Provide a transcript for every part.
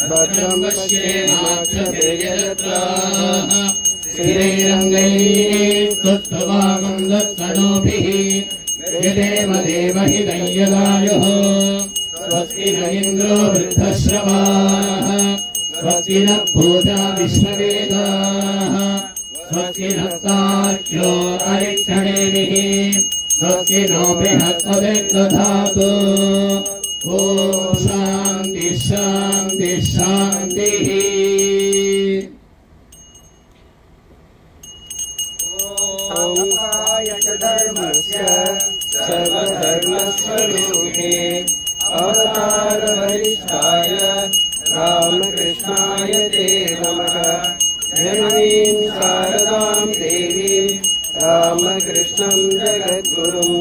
भद्रं पश्येमाक्षभिर्यजत्राः स्थिरैरङ्गैः स्तुष्टुवागन्धस्तनूभिः यदेव देवहितं यदायुः स्वस्ति न इन्द्रो वृद्धश्रवाः स्वस्ति नः पूजा विश्ववेदाः स्वस्ति नस्तार्क्ष्यो अरिष्ठनेमिः स्वस्ति नो बृहस्पतिर्दधातु ॐ शान्ति शान्ति शान्तिः ओंकाय च धर्मस्य सर्वधर्मस्वरूपे अवतारवरिष्ठाय रामकृष्णाय ते नमः। जननीं शारदां देवीं रामकृष्णं जगद्गुरुं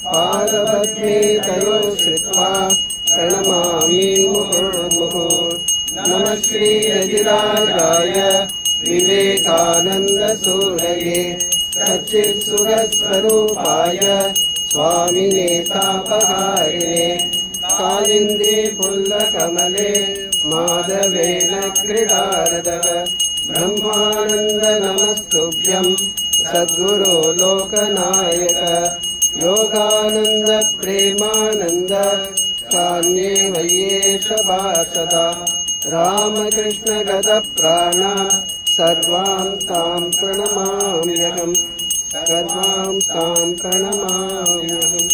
पादपद्मे तयो श्रुत्वा प्रणमामि मुहुर्मुहुः। नमः श्रीयतिराजाय विवेकानन्दसूरये सच्चित्सुखस्वरूपाय स्वामिने तापहारिणे कालिन्दे पुल्लकमले माधवेन क्रीडारदः ब्रह्मानन्द नमस्तुभ्यं सद्गुरो लोकनायक योगानन्द प्रेमानन्द कान्ये वयेश भाषदा रामकृष्ण गदप्राण सर्वां तां प्रणमाम्यहम् सर्वां तां प्रणमाम्यहम्।